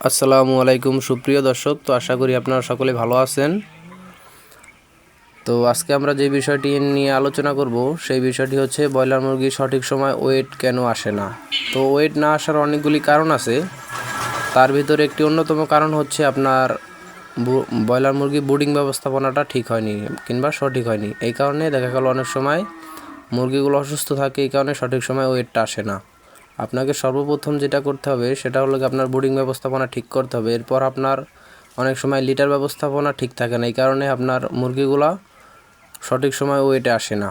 আসসালামু আলাইকুম সুপ্রিয় দর্শক। তো আশা করি আপনারা সকলে ভালো আছেন। তো আজকে আমরা যে বিষয়টি নিয়ে আলোচনা করব সেই বিষয়টি হচ্ছে ব্রয়লার মুরগির সঠিক সময় ওয়েট কেন আসে না। তো ওয়েট না আসার অনেকগুলি কারণ আছে, তার ভিতরে একটি অন্যতম কারণ হচ্ছে আপনার ব্রয়লার মুরগি ব্রুডিং ব্যবস্থাপনাটা ঠিক হয়নি কিংবা সঠিক হয়নি। এই কারণে দেখা গেল অনেক সময় মুরগিগুলো অসুস্থ থাকে, এই কারণে সঠিক সময় ওয়েটটা আসে না। আপনাকে সর্বপ্রথম যেটা করতে হবে সেটা হলো আপনার ব্রুডিং ব্যবস্থাপনা ঠিক করতে হবে। এরপর আপনার অনেক সময় লিটার ব্যবস্থাপনা ঠিক থাকে না, এই কারণে আপনার মুরগিগুলা সঠিক সময় ওয়েটে আসে না।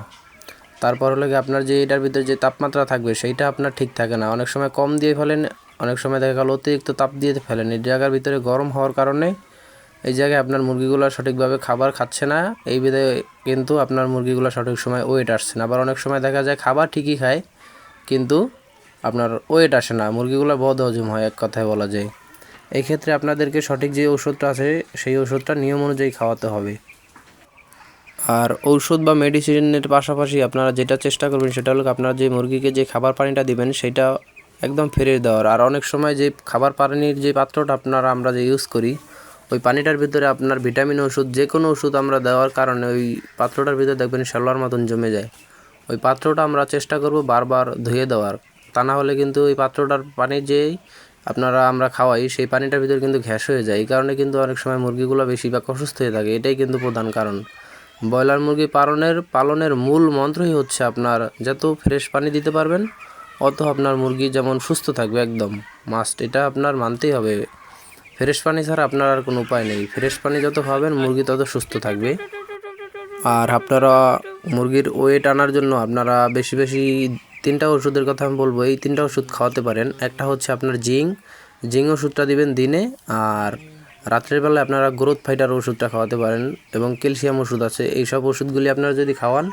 তারপর হলো আপনার যে এটার ভিতরে যে তাপমাত্রা থাকবে সেইটা আপনার ঠিক থাকে না, অনেক সময় কম দিয়ে ফেলেন, অনেক সময় দেখা গেল অতিরিক্ত তাপ দিয়ে ফেলেন। এই জায়গার ভিতরে গরম হওয়ার কারণে এই জায়গায় আপনার মুরগিগুলো সঠিকভাবে খাবার খাচ্ছে না, এই বিধে কিন্তু আপনার মুরগিগুলো সঠিক সময় ওয়েট আসছে না। আবার অনেক সময় দেখা যায় খাবার ঠিকই খায় কিন্তু আপনার ওয়েট আসে না, মুরগিগুলো বদহজম হয় এক কথায় বলা যায়। এই ক্ষেত্রে আপনাদেরকে সঠিক যে ওষুধটা আছে সেই ওষুধটা নিয়ম অনুযায়ী খাওয়াতে হবে। আর ঔষধ বা মেডিসিনের পাশাপাশি আপনারা যেটা চেষ্টা করবেন সেটা হলো আপনারা যে মুরগিকে যে খাবার পানিটা দিবেন সেটা একদম ফ্রেশ দেওয়ার। আর অনেক সময় যে খাবার পানির যে পাত্রটা আমরা যে ইউজ করি ওই পানিটার ভিতরে আপনার ভিটামিন ওষুধ যে কোনো ওষুধ আমরা দেওয়ার কারণে ওই পাত্রটার ভিতরে দেখবেন শ্যাওলার মতন জমে যায়। ওই পাত্রটা আমরা চেষ্টা করব বারবার ধুয়ে দেওয়ার, তা না হলে কিন্তু ওই পাত্রটার পানি যেই আমরা খাওয়াই সেই পানিটার ভিতরে কিন্তু গ্যাস হয়ে যায়। এই কারণে কিন্তু অনেক সময় মুরগিগুলো বেশিরভাগ অসুস্থ হয়ে থাকে, এটাই কিন্তু প্রধান কারণ। ব্রয়লার মুরগি পালনের মূল মন্ত্রই হচ্ছে আপনার যত ফ্রেশ পানি দিতে পারবেন অত আপনার মুরগি যেমন সুস্থ থাকবে, একদম মাস্ট, এটা আপনার মানতেই হবে। ফ্রেশ পানি ছাড়া আপনার আর কোনো উপায় নেই, ফ্রেশ পানি যত খাবেন মুরগি তত সুস্থ থাকবে। আর আপনারা মুরগির ওয়েট আনার জন্য আপনারা বেশি বেশি তিনটা ওষুধের কথা আমি বলবো, এই তিনটা ওষুধ খাওয়াতে পারেন। একটা হচ্ছে আপনার জিঙ্ক ওষুধটা দিবেন দিনে, আর রাত্রের বেলায় আপনারা গ্রোথ ফাইটার ওষুধটা খাওয়াতে পারেন, এবং ক্যালসিয়াম ওষুধ আছে। এই সব ওষুধগুলি আপনারা যদি খাওয়ান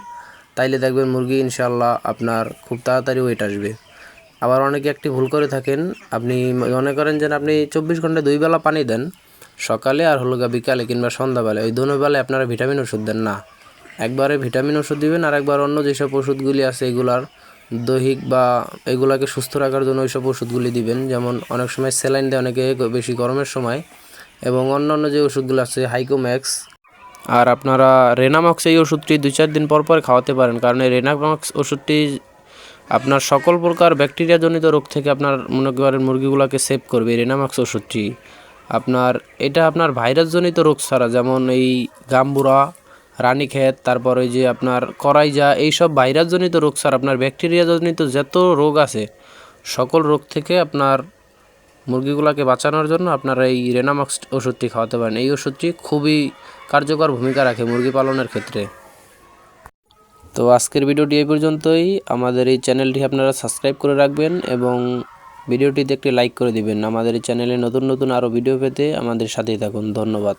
তাইলে দেখবেন মুরগি ইনশাআল্লাহ আপনার খুব তাড়াতাড়ি ওয়েট আসবে। আবার অনেকে একটি ভুল করে থাকেন, আপনি মনে করেন যে আপনি 24 ঘন্টায় 2 বেলা পানি দেন, সকালে আর বিকালে কিংবা সন্ধ্যাবেলায়, ওই দোনো বেলায় আপনারা ভিটামিন ওষুধ দেন না। একবারে ভিটামিন ওষুধ দিবেন আর একবার অন্য যেসব ওষুধগুলি আছে এগুলার দৈহিক বা এগুলাকে সুস্থ রাখার জন্য ওইসব ওষুধগুলি দিবেন। যেমন অনেক সময় স্যালাইন দেয় অনেকে বেশি গরমের সময়, এবং অন্যান্য যে ওষুধগুলো আছে হাইকোম্যাক্স। আর আপনারা রেনামক্স এই ওষুধটি 2-4 দিন পর পর খাওয়াতে পারেন, কারণ এই রেনামক্স ওষুধটি আপনার সকল প্রকার ব্যাকটেরিয়াজনিত রোগ থেকে আপনার মনে করেন মুরগিগুলোকে সেভ করবে। রেনামক্স ওষুধটি এটা আপনার ভাইরাসজনিত রোগ ছাড়া, যেমন এই গাম্বুরা, রানীক্ষেত, তারপর ওই যে আপনার করাইজা, এইসব ভাইরাসজনিত রোগ ছাড়া আপনার ব্যাকটেরিয়াজনিত যত রোগ আছে সকল রোগ থেকে আপনার মুরগিগুলোকে বাঁচানোর জন্য আপনারা এই রেনামক্স ওষুধটি খাওয়াতে পারেন। এই ওষুধটি খুবই কার্যকর ভূমিকা রাখে মুরগি পালনের ক্ষেত্রে। তো আজকের ভিডিওটি এই পর্যন্তই। আমাদের এই চ্যানেলটি আপনারা সাবস্ক্রাইব করে রাখবেন এবং ভিডিওটিতে একটি লাইক করে দিবেন। আমাদের এই চ্যানেলে নতুন নতুন আরও ভিডিও পেতে আমাদের সাথেই থাকুন। ধন্যবাদ।